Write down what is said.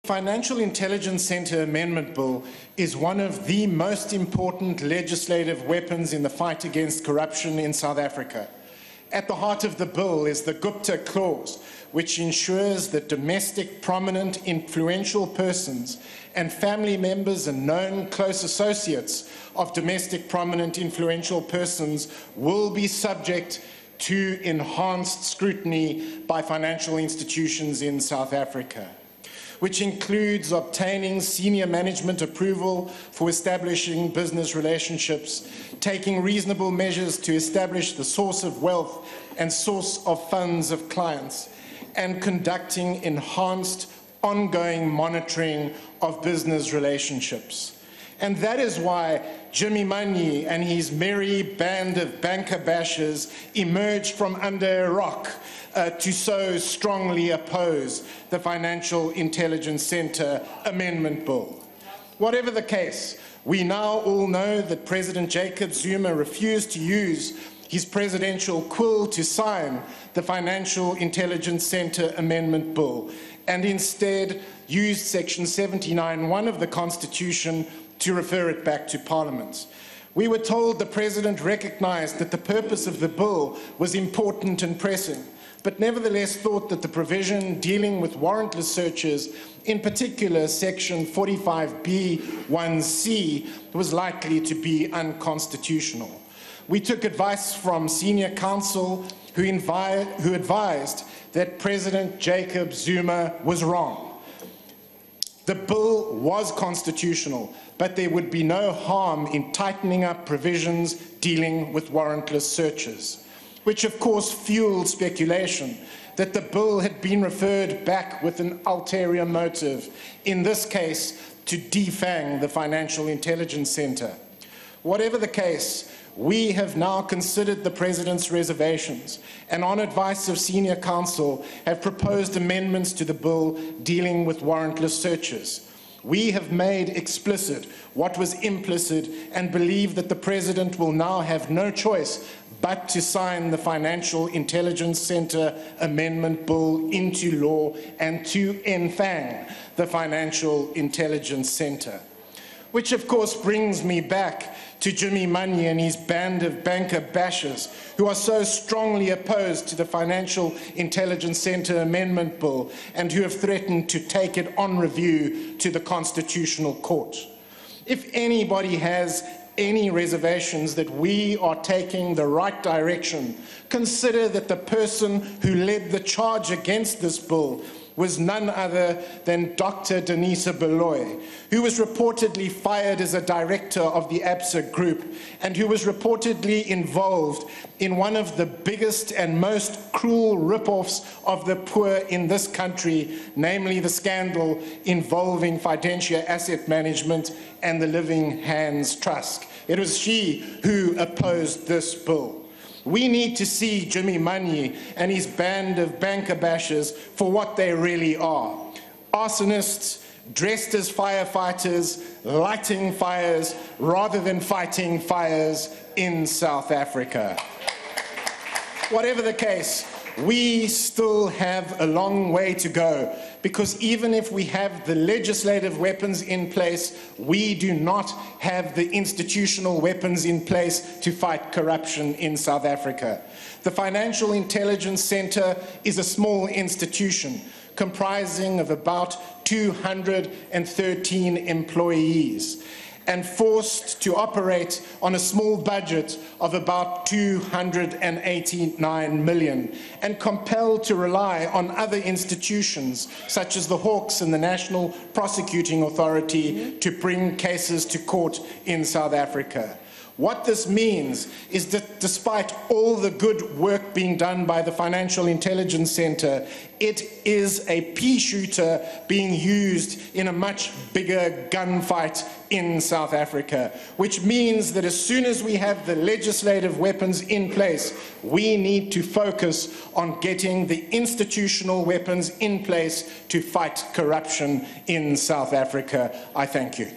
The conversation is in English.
Financial Intelligence Centre Amendment Bill is one of the most important legislative weapons in the fight against corruption in South Africa. At the heart of the bill is the Gupta Clause, which ensures that domestic, prominent, influential persons and family members and known close associates of domestic, prominent, influential persons will be subject to enhanced scrutiny by financial institutions in South Africa, which includes obtaining senior management approval for establishing business relationships, taking reasonable measures to establish the source of wealth and source of funds of clients, and conducting enhanced ongoing monitoring of business relationships. And that is why Jimmy Maynier and his merry band of banker bashers emerged from under a rock to so strongly oppose the Financial Intelligence Centre Amendment Bill. Whatever the case, we now all know that President Jacob Zuma refused to use his presidential quill to sign the Financial Intelligence Centre Amendment Bill, and instead used Section 79(1) of the Constitution to refer it back to Parliament. We were told the President recognised that the purpose of the bill was important and pressing, but nevertheless thought that the provision dealing with warrantless searches, in particular Section 45B(1)(c), was likely to be unconstitutional. We took advice from senior counsel who advised that President Jacob Zuma was wrong. The bill was constitutional, but there would be no harm in tightening up provisions dealing with warrantless searches, which of course fueled speculation that the bill had been referred back with an ulterior motive, in this case to defang the Financial Intelligence Centre. Whatever the case, we have now considered the President's reservations and, on advice of senior counsel, have proposed amendments to the bill dealing with warrantless searches. We have made explicit what was implicit and believe that the President will now have no choice but to sign the Financial Intelligence Centre Amendment Bill into law and to enfang the Financial Intelligence Centre. Which of course brings me back to Jimmy Maynier and his band of banker bashers who are so strongly opposed to the Financial Intelligence Centre Amendment Bill and who have threatened to take it on review to the Constitutional Court. If anybody has any reservations that we are taking the right direction, consider that the person who led the charge against this bill was none other than Dr. Denisa Beloy, who was reportedly fired as a director of the ABSA Group and who was reportedly involved in one of the biggest and most cruel rip-offs of the poor in this country, namely the scandal involving Fidentia Asset Management and the Living Hands Trust. It was she who opposed this bill. We need to see Jimmy Maynier and his band of banker bashers for what they really are. Arsonists dressed as firefighters, lighting fires rather than fighting fires in South Africa. Whatever the case, we still have a long way to go, because even if we have the legislative weapons in place, we do not have the institutional weapons in place to fight corruption in South Africa. The Financial Intelligence Centre is a small institution comprising of about 213 employees and forced to operate on a small budget of about 289 million, and compelled to rely on other institutions such as the Hawks and the National Prosecuting Authority to bring cases to court in South Africa. What this means is that despite all the good work being done by the Financial Intelligence Centre, it is a pea shooter being used in a much bigger gunfight in South Africa, which means that as soon as we have the legislative weapons in place, we need to focus on getting the institutional weapons in place to fight corruption in South Africa. I thank you.